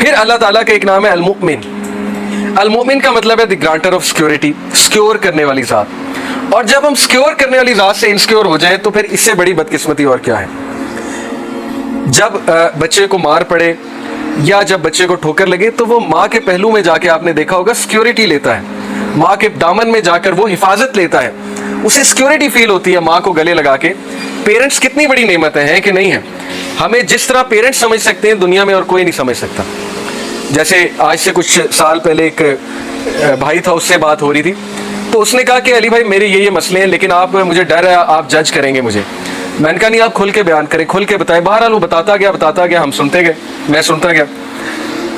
پھر اللہ تعالیٰ کا ایک نام ہے المؤمن. المؤمن کا مطلب ہے دی گرانٹر آف سیکورٹی، سیکیور کرنے والی ذات. اور جب ہم سیکیور کرنے والی ذات سے انسیکیور ہو جائیں تو پھر اس سے بڑی بدقسمتی اور کیا ہے. جب بچے کو مار پڑے یا جب بچے کو ٹھوکر لگے تو وہ ماں کے پہلو میں جا کے آپ نے دیکھا ہوگا سیکیورٹی لیتا ہے، ماں کے دامن میں جا کر وہ حفاظت لیتا ہے، اسے سیکیورٹی فیل ہوتی ہے ماں کو گلے لگا کے. پیرنٹس کتنی بڑی نعمت ہیں کہ نہیں ہے. ہمیں جس طرح پیرنٹس سمجھ سکتے ہیں دنیا میں اور کوئی نہیں سمجھ سکتا. جیسے آج سے کچھ سال پہلے ایک بھائی تھا، اس سے بات ہو رہی تھی تو اس نے کہا کہ علی بھائی میرے یہ مسئلے ہیں لیکن آپ مجھے ڈر ہے آپ جج کریں گے مجھے. میں نے کہا نہیں، آپ کھل کے بیان کریں، کھل کے بتائیں. بہرحال وہ بتاتا گیا، ہم سنتے گئے، میں سنتا گیا.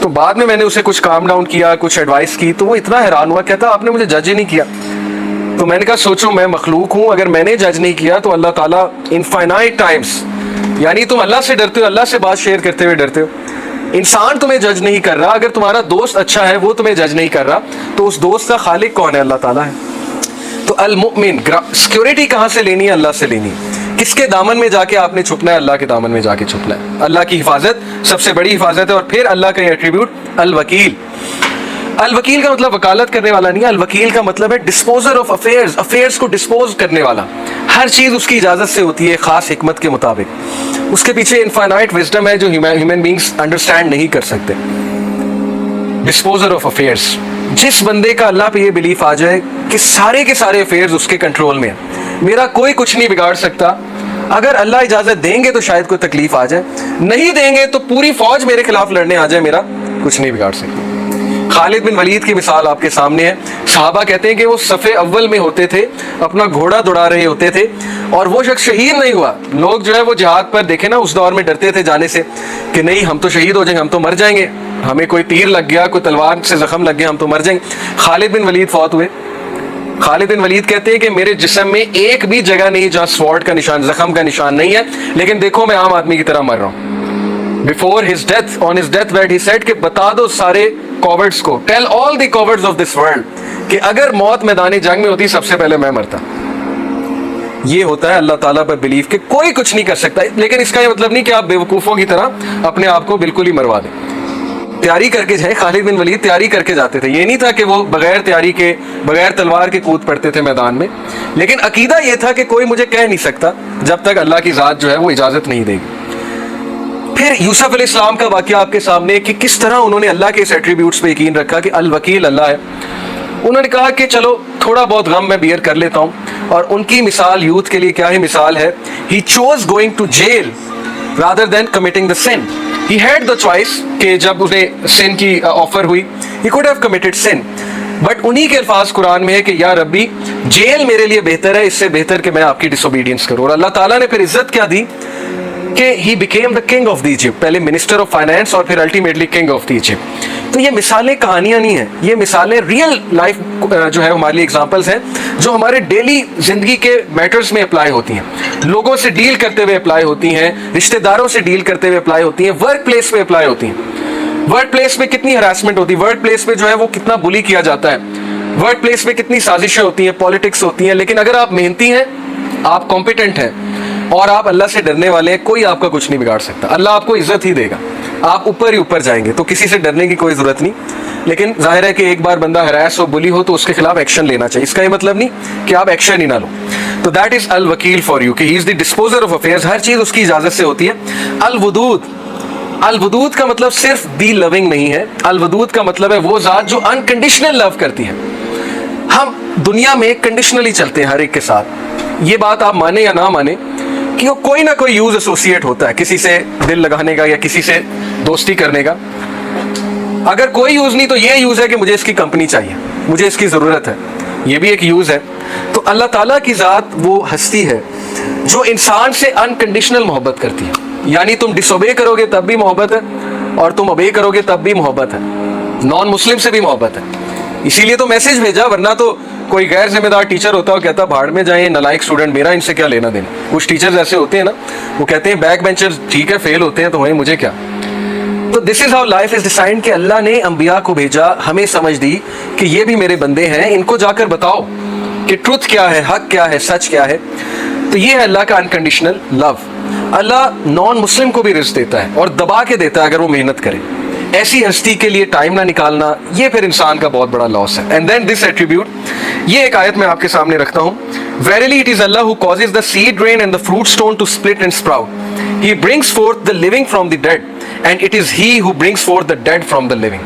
تو بعد میں نے اسے کچھ کام ڈاؤن کیا، کچھ ایڈوائس کی تو وہ اتنا حیران ہوا، کہتا آپ نے مجھے جج ہی نہیں کیا. تو میں نے کہا سوچو میں مخلوق ہوں، اگر میں نے جج نہیں کیا تو اللہ تعالیٰ انفائنائٹ ٹائمز، یعنی تم اللہ سے ڈرتے ہو، اللہ سے بات شیئر کرتے ہوئے ڈرتے ہو. انسان تمہیں جج نہیں کر رہا، اگر تمہارا دوست اچھا ہے وہ تمہیں جج نہیں کر رہا تو اس دوست کا خالق کون ہے؟ اللہ تعالیٰ ہے. تو المؤمن، سیکیورٹی کہاں سے لینی ہے؟ اللہ سے لینی ہے. کس کے دامن میں جا کے آپ نے چھپنا ہے؟ اللہ کے دامن میں جا کے چھپنا ہے. اللہ کی حفاظت سب سے بڑی حفاظت ہے. اور پھر اللہ کا یہ ایٹریبیوٹ الوکیل. الوکیل کا مطلب وکالت کرنے والا نہیں ہے، الوکیل کا مطلب ہے ڈسپوزر آف افیئرز، افیئرز کو ڈسپوز کرنے والا. ہر چیز اس کی اجازت سے ہوتی ہے، خاص حکمت کے مطابق. اس کے پیچھے انفائنائٹ وزڈم ہے جو ہیومن بینگز انڈرسٹینڈ نہیں کر سکتے. ڈسپوزر آف افیئرز. جس بندے کا اللہ پہ یہ بلیف آ جائے کہ سارے کے سارے افیئرز اس کے کنٹرول میں ہیں، میرا کوئی کچھ نہیں بگاڑ سکتا. اگر اللہ اجازت دیں گے تو شاید کوئی تکلیف آ جائے، نہیں دیں گے تو پوری فوج میرے خلاف لڑنے آ جائے، میرا کچھ نہیں بگاڑ سکتی. خالد بن ولید کی مثال آپ کے سامنے ہے. صحابہ کہتے ہیں کہ وہ صف اول میں ہوتے تھے، اپنا گھوڑا دوڑا رہے ہوتے تھے اور وہ شخص شہید نہیں ہوا. لوگ جو ہے وہ جہاد پر دیکھیں نا اس دور میں ڈرتے تھے جانے سے کہ نہیں ہم تو شہید ہو جائیں گے، ہم تو مر جائیں گے، ہمیں کوئی تیر لگ گیا، کوئی تلوار سے زخم لگ گیا، ہم تو مر جائیں گے. خالد بن ولید فوت ہوئے. خالد بن ولید کہتے ہیں کہ میرے جسم میں ایک بھی جگہ نہیں جہاں سوارڈ کا نشان، زخم کا نشان نہیں ہے، لیکن دیکھو میں عام آدمی کی طرح مر رہا ہوں. Before his death, on his death bed, he said کہ بتا دو سارے cowards کو, tell all the cowards of this world کہ اگر موت میدان جنگ میں ہوتی سب سے پہلے میں مرتا. یہ ہوتا ہے اللہ تعالیٰ پر بلیف کہ کوئی کچھ نہیں کر سکتا. لیکن اس کا یہ مطلب نہیں کہ آپ بیوقوفوں کی طرح اپنے آپ کو بالکل ہی مروا دیں. تیاری کر کے جائیں. خالد بن ولید تیاری کر کے جاتے تھے. یہ نہیں تھا کہ وہ بغیر تیاری کے، بغیر تلوار کے کود پڑتے تھے میدان میں، لیکن عقیدہ یہ تھا کہ کوئی مجھے کہہ نہیں سکتا جب تک اللہ کی ذات جو ہے وہ اجازت نہیں دے گی. پھر یوسف علیہ السلام کا واقعہ آپ کے سامنے کہ کس طرح انہوں نے اللہ کے اس ایٹریبیوٹس پہ یقین رکھا کہ الوکیل اللہ ہے. انہوں نے کہا کہ چلو تھوڑا بہت غم میں بیئر کر لیتا ہوں. اور ان کی مثال یوتھ کے لیے کیا ہی مثال ہے. He chose going to jail rather than committing the sin. He had the choice کہ جب انہیں sin کی آفر ہوئی he could have committed sin. But انہی کے الفاظ قرآن میں ہے کہ یا ربی جیل میرے لیے بہتر ہے اس سے بہتر کہ میں آپ کی ڈس اوبیڈینس کروں. اور اللہ تعالیٰ نے پھر عزت کیا دی کہ he became the king of the Egypt. پہلے minister of finance اور پھر ultimately king of the Egypt. تو یہ مثالیں کہانیاں نہیں ہیں، یہ مثالیں ریئل لائف جو ہے ہمارے لیے ایگزامپلس ہیں جو ہمارے ڈیلی زندگی کے میٹرز میں اپلائی ہوتی ہیں، لوگوں سے ڈیل کرتے ہوئے اپلائی ہوتی ہیں، رشتہ داروں سے ڈیل کرتے ہوئے اپلائی ہوتی ہیں، ورک پلیس پہ اپلائی ہوتی ہیں. ورک پلیس میں کتنی ہراسمنٹ ہوتی ہے، ورک پلیس پہ جو ہے وہ کتنا بلی کیا جاتا ہے، ورک پلیس میں کتنی سازشیں ہوتی ہیں، پالیٹکس ہوتی ہیں. لیکن اگر آپ محنتی ہیں، آپ کمپیٹنٹ ہیں اور آپ اللہ سے ڈرنے والے ہیں، کوئی آپ کا کچھ نہیں بگاڑ سکتا. اللہ آپ کو عزت ہی دے گا، آپ اوپر ہی اوپر جائیں گے. تو کسی سے ڈرنے کی کوئی ضرورت نہیں. لیکن ظاہر ہے کہ ایک بار بندہ ہراس ہو، بلی ہو تو اس کے خلاف ایکشن لینا چاہیے. اس کا یہ مطلب نہیں کہ آپ ایکشن ہی نہ لو. تو دیٹ از الوکیل فار یو کہ ہی از دی ڈسپوزر آف افیئرز. ہر چیز اس کی اجازت سے ہوتی ہے. الودود، الودود کا مطلب صرف دی لونگ نہیں ہے. الودود کا مطلب ہے وہ ذات جو انکنڈیشنل لو کرتی ہے. ہم دنیا میں کنڈیشنلی چلتے ہیں ہر ایک کے ساتھ. یہ بات آپ مانیں یا نہ مانیں کہ کوئی نہ کوئی یوز ایسوسیٹ ہوتا ہے کسی سے دل لگانے کا یا کسی سے دوستی کرنے کا. اگر کوئی یوز نہیں تو یہ یوز ہے کہ مجھے اس کی کمپنی چاہیے، مجھے اس کی ضرورت ہے، یہ بھی ایک یوز ہے. تو اللہ تعالیٰ کی ذات وہ ہستی ہے جو انسان سے انکنڈیشنل محبت کرتی ہے. یعنی تم ڈس اوبے کرو گے تب بھی محبت ہے اور تم اوبے کرو گے تب بھی محبت ہے. نان مسلم سے بھی محبت ہے. اسی لیے تو میسج بھیجا، ورنہ تو کوئی غیر ذمہ دار ٹیچر ہوتا ہے وہ کہتا بھاڑ میں جائیں نالائق اسٹوڈنٹ، میرا ان سے کیا لینا دینا. کچھ ٹیچرز ایسے ہوتے ہیں نا، وہ کہتے ہیں بیک بینچر ٹھیک ہے فیل ہوتے ہیں تو مجھے کیا. تو this is how life is designed کہ اللہ نے انبیاء کو بھیجا، ہمیں سمجھ دی کہ یہ بھی میرے بندے ہیں، ان کو جا کر بتاؤ کہ ٹروتھ کیا ہے، حق کیا ہے، سچ کیا ہے. تو یہ ہے اللہ کا انکنڈیشنل لو. اللہ نان مسلم کو بھی رزق دیتا ہے اور دبا کے دیتا ہے اگر وہ محنت کرے. ایسی ہستی کے لیے ٹائم نہ نکالنا، یہ پھر انسان کا بہت بڑا لاس ہے. اینڈ دین دس ایٹریبیوٹ، یہ ایک آیت میں آپ کے سامنے رکھتا ہوں. Verily it is Allah who causes the seed grain and the fruit stone to split and sprout. He brings forth the living from the dead, and it is He who brings forth the dead from the living.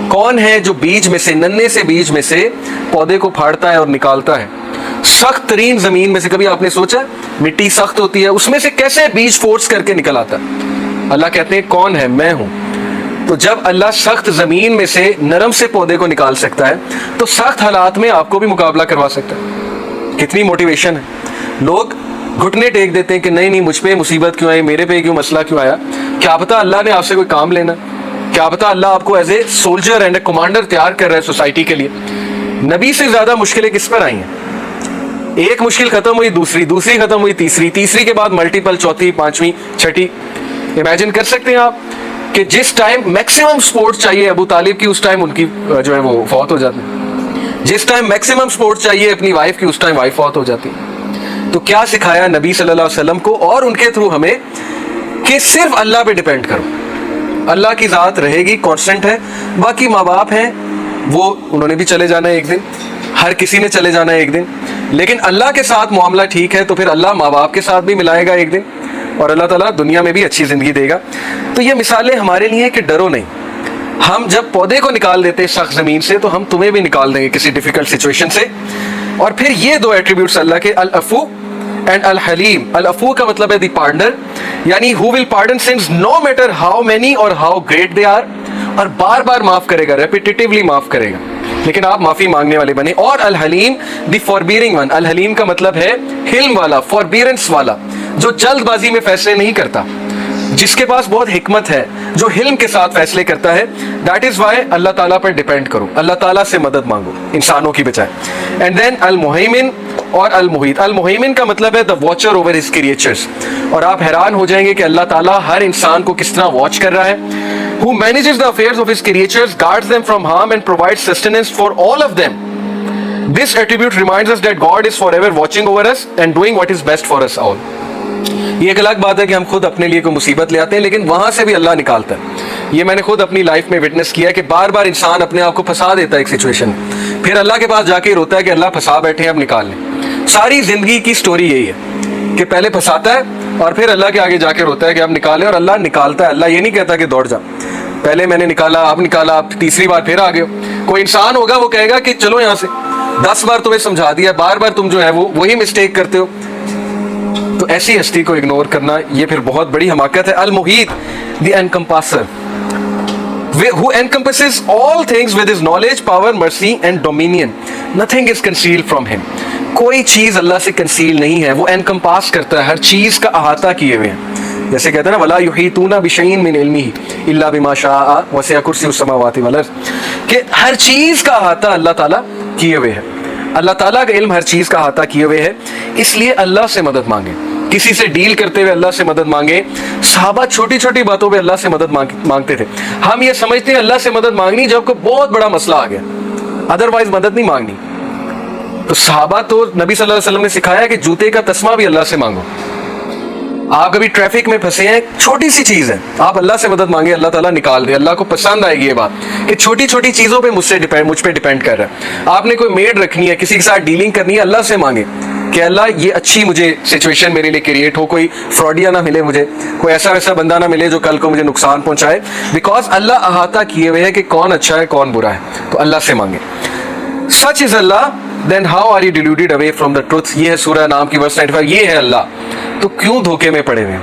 کون ہے جو بیج میں سے، ننھے سے بیج میں سے پودے کو پھاڑتا ہے اور نکالتا ہے؟ سخت ترین زمین میں سے، کبھی آپ نے سوچا مٹی سخت ہوتی ہے، اس میں سے کیسے بیج فورس کر کے نکل آتا ہے؟ اللہ کہتے ہیں کون ہے؟ میں ہوں. تو جب اللہ سخت زمین میں سے نرم سے پودے کو نکال سکتا ہے تو سخت حالات میں آپ کو بھی مقابلہ کروا سکتا ہے. کتنی موٹیویشن ہے. لوگ گھٹنے ٹیک دیتے ہیں کہ نہیں نہیں مجھ پہ مصیبت کیوں آئی، میرے پہ کیوں مسئلہ کیوں آیا. کیا پتا اللہ نے آپ سے کوئی کام لینا، کیا پتا اللہ آپ کو as a soldier and a commander تیار کر رہا ہے سوسائٹی کے لیے. نبی سے زیادہ مشکلیں کس پر آئی ہیں؟ ایک مشکل ختم ہوئی، دوسری ختم ہوئی، تیسری کے بعد ملٹیپل، چوتھی، پانچویں، چھٹی. امیجن کر سکتے ہیں آپ کہ جس ٹائم میکسیمم سپورٹ چاہیے ابو طالب کی، اس ٹائم ان کی جو ہے وہ فوت ہو جاتی ہے. جس ٹائم میکسیمم سپورٹ چاہیے اپنی وائف کی، اس ٹائم وائف فوت ہو جاتی ہے. تو کیا سکھایا نبی صلی اللہ علیہ وسلم کو اور ان کے تھرو ہمیں کہ صرف اللہ پہ ڈیپینڈ کرو. اللہ کی ذات رہے گی، کانسٹنٹ ہے. باقی ماں باپ ہیں وہ انہوں نے بھی چلے جانا ہے ایک دن، ہر کسی نے چلے جانا ہے ایک دن. لیکن اللہ کے ساتھ معاملہ ٹھیک ہے تو پھر اللہ ماں باپ کے ساتھ بھی ملائے گا ایک دن، اور اللہ تعالیٰ دنیا میں بھی اچھی زندگی دے گا. تو یہ مثالیں ہمارے لیے کہ ڈرو نہیں. ہم جب پودے کو نکال دیتے ہیں سخت زمین سے، تو ہم تمہیں بھی نکال دیں گے کسی ڈیفیکلٹ سچویشن سے. اور پھر یہ دو ایٹریبیوٹس اللہ کے، العفو اینڈ الحلیم. العفو کا مطلب ہے دی پارڈنر، یعنی who will pardon sins no matter how many or how great they are. اور بار بار معاف کرے گا، ریپیٹیٹیولی معاف کرے گا، لیکن آپ معافی مانگنے والے بنے. اور الحلیم دی فوربیئرنگ ون. الحلیم کا مطلب ہے حلم والا، فوربیئرنس والا، جو جلد بازی میں فیصلے نہیں کرتا، جس کے پاس بہت حکمت ہے، جو حلم کے ساتھ فیصلے کرتا ہے. دیٹ از وائی اللہ تعالیٰ پر ڈیپینڈ کرو، اللہ تعالیٰ سے مدد مانگو انسانوں کی بجائے. اینڈ دین المہیمن اور المحیط. المہیمن کا مطلب ہے the watcher over his creatures. اور آپ حیران ہو جائیں گے کہ اللہ تعالیٰ ہر انسان کو کس طرح واچ کر رہا ہے. who manages the affairs of his creatures, guards them from harm and provides sustenance for all of them. This attribute reminds us that God is forever watching over us and doing what is best for us all. یہ ایک الگ بات ہے کہ ہم خود اپنے لیے کوئی مصیبت لے آتے ہیں، لیکن وہاں سے بھی اللہ نکالتا ہے. یہ میں نے خود اپنی لائف میں وٹنس کیا کہ بار بار انسان اپنے آپ کو پھنسا دیتا ہے ایک سچویشن، پھر اللہ کے پاس جا کے روتا ہے کہ اللہ پھنسا بیٹھے ہیں، اب نکال لیں. ساری زندگی کی سٹوری یہی ہے کہ پہلے پھنساتا ہے اور پھر اللہ کے آگے جا کے روتا ہے کہ اب نکالیں، اور اللہ نکالتا ہے. اللہ یہ نہیں کہتا کہ دوڑ جا، پہلے میں نے نکالا، اب نکالا، اب تیسری بار پھر آ گئے. کوئی انسان ہوگا وہ کہے گا کہ چلو یہاں سے، 10 بار تمہیں سمجھا دیا، بار بار تم جو ہے وہ وہی مسٹیک کرتے ہو. تو ایسی ہستی کو اگنور کرنا یہ پھر بہت بڑی حماقت ہے. المحیط دی انکمپاسر who encompasses all things with his knowledge, power, mercy and dominion. Nothing is concealed from him. کوئی چیز اللہ سے کنسیل نہیں ہے، وہ انکمپاس کرتا ہے، ہر چیز کا احاطہ کیے ہوئے ہیں. جیسے کہتے ہیں نا وَلَا يُحِيطُونَ بِشَيْءٍ مِّنْ عِلْمِهِ إِلَّا بِمَا شَاءَ وَسِعَ كُرْسِيُّهُ السَّمَاوَاتِ وَالْأَرْضِ، کہ ہر چیز کا احاطہ اللہ تعالیٰ کیے ہوئے ہے. اللہ تعالیٰ کا علم ہر چیز کا احاطہ کیے ہوئے ہے. اس لیے اللہ سے مدد مانگیں، کسی سے ڈیل کرتے ہوئے اللہ سے مدد مانگیں. صحابہ چھوٹی چھوٹی باتوں پہ اللہ سے مدد مانگتے تھے. ہم یہ سمجھتے ہیں اللہ سے مدد مانگنی جب کوئی بہت بڑا مسئلہ آ گیا، ادروائز مدد نہیں مانگنی. تو صحابہ تو نبی صلی اللہ علیہ وسلم نے سکھایا کہ جوتے کا تسمہ بھی اللہ سے مانگو. آپ کبھی ٹریفک میں پھنسے ہیں، چھوٹی سی چیز ہے، آپ اللہ سے مدد مانگے، اللہ تعالیٰ نکال دے. اللہ کو پسند آئے گی یہ بات کہ چھوٹی چھوٹی چیزوں پہ مجھ پہ ڈیپینڈ کر رہا ہے. آپ نے کوئی میڈ رکھنی ہے، کسی کے ساتھ ڈیلنگ کرنی ہے، اللہ سے مانگے کہ اللہ یہ اچھی مجھے سچویشن میرے لیے کریٹ ہو، کوئی فراڈیا نہ ملے مجھے، کوئی ایسا ویسا بندہ نہ ملے جو کل کو مجھے نقصان پہنچائے. بیکاز اللہ احاطہ کیے ہوئے ہے کہ کون اچھا ہے کون برا ہے. تو اللہ سے مانگے. سچ از اللہ then how are you deluded away from the truth. یہ ہے سورہ نام کی verse 95. یہ ہے اللہ، تو کیوں دھوکے میں پڑے ہوئے؟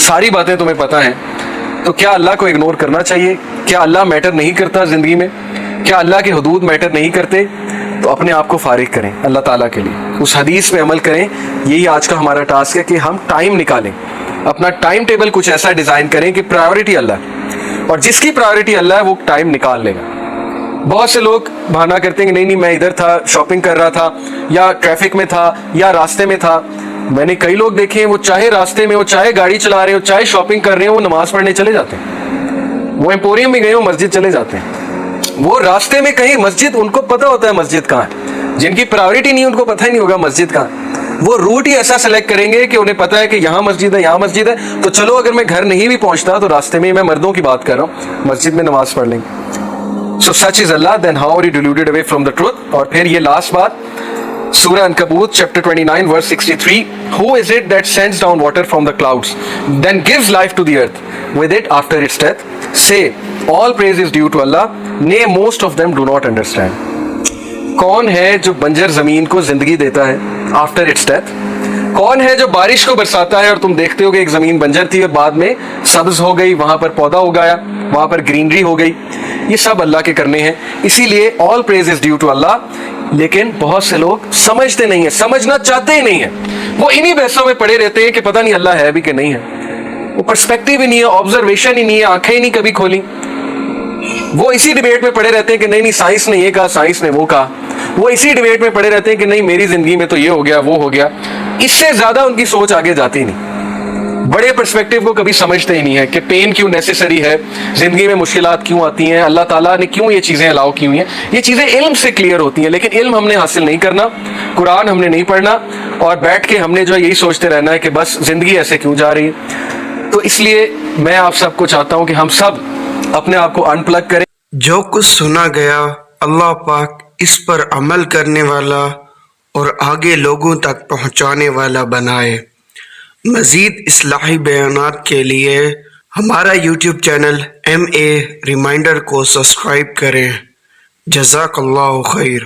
ساری باتیں تمہیں پتہ ہیں، تو کیا اللہ کو اگنور کرنا چاہیے؟ کیا اللہ میٹر نہیں کرتا زندگی میں؟ کیا اللہ کے حدود میٹر نہیں کرتے؟ تو اپنے آپ کو فارغ کریں اللہ تعالیٰ کے لیے، اس حدیث پہ عمل کریں. یہی آج کا ہمارا ٹاسک ہے کہ ہم ٹائم نکالیں، اپنا ٹائم ٹیبل کچھ ایسا ڈیزائن کریں کہ پرائیورٹی اللہ ہے، اور جس کی پرائیورٹی اللہ ہے وہ ٹائم نکال لے گا. بہت سے لوگ بہانا کرتے ہیں کہ نہیں میں ادھر تھا، شاپنگ کر رہا تھا، یا ٹریفک میں تھا، یا راستے میں تھا. میں نے کئی لوگ دیکھے ہیں وہ چاہے راستے میں، وہ چاہے گاڑی چلا رہے ہو، چاہے شاپنگ کر رہے ہو، وہ نماز پڑھنے چلے جاتے ہیں. وہ ایمپوریم میں گئے ہو، مسجد چلے جاتے ہیں. وہ راستے میں کہیں مسجد، ان کو پتہ ہوتا ہے مسجد کہاں ہے. جن کی پرائیورٹی نہیں ان کو پتہ ہی نہیں ہوگا مسجد کہاں ہے. وہ روٹ ہی ایسا سلیکٹ کریں گے کہ انہیں پتا ہے کہ یہاں مسجد ہے یہاں مسجد ہے, تو چلو اگر میں گھر نہیں بھی پہنچتا تو راستے میں, میں مردوں کی بات کر رہا ہوں, مسجد میں نماز پڑھ لیں گے. So such is Allah, then how are you deluded away from the truth? اور پھر یہ لاسٹ بات, سورہ عنکبوت chapter 29 verse 63, who is it that sends down water from the clouds then gives life to the earth with it after its death? Say all praise is due to Allah, nay most of them do not understand. کون ہے جو بنجر زمین کو زندگی دیتا ہے after its death? کون ہے جو بارش کو برساتا ہے اور تم دیکھتے ہو کہ ایک زمین بنجر تھی اور بعد میں سبز ہو گئی, وہاں پر پودا اگایا, وہاں پر گرینری ہو گئی؟ یہ سب اللہ کے کرنے ہیں. اسی لیے آل پریز از ڈیو ٹو اللہ. لیکن بہت سے لوگ سمجھتے نہیں ہیں, سمجھنا چاہتے ہی نہیں ہیں. وہ انہی بحثوں میں پڑے رہتے ہیں کہ پتہ نہیں اللہ ہے بھی کہ نہیں ہے. وہ پرسپیکٹیو ہی نہیں ہے, آبزرویشن ہی نہیں ہے, آنکھیں ہی نہیں کبھی کھولی. وہ اسی ڈیبیٹ میں پڑے رہتے ہیں کہ نہیں سائنس نے یہ کہا, سائنس نے وہ کہا. وہ اسی ڈیبیٹ میں پڑے رہتے ہیں کہ نہیں میری زندگی میں تو یہ ہو گیا وہ ہو گیا. اس سے زیادہ ان کی سوچ آگے جاتی نہیں. بڑے پرسپیکٹیو کو کبھی سمجھتے ہی نہیں ہے کہ پین کیوں نیسیسری ہے, زندگی میں مشکلات کیوں آتی ہیں, اللہ تعالیٰ نے کیوں یہ چیزیں الاؤ کی ہوئی ہیں. یہ چیزیں علم سے کلیئر ہوتی ہیں, لیکن علم ہم نے حاصل نہیں کرنا, قرآن ہم نے نہیں پڑھنا, اور بیٹھ کے ہم نے جو ہے یہی سوچتے رہنا ہے کہ بس زندگی ایسے کیوں جا رہی ہے. تو اس لیے میں آپ سب کو چاہتا ہوں کہ ہم سب اپنے آپ کو ان پلگ کریں. جو کچھ سنا گیا اللہ پاک اس پر عمل کرنے والا اور آگے لوگوں تک پہنچانے والا بنائے. مزید اصلاحی بیانات کے لیے ہمارا یوٹیوب چینل MA ریمائنڈر کو سبسکرائب کریں. جزاک اللہ خیر.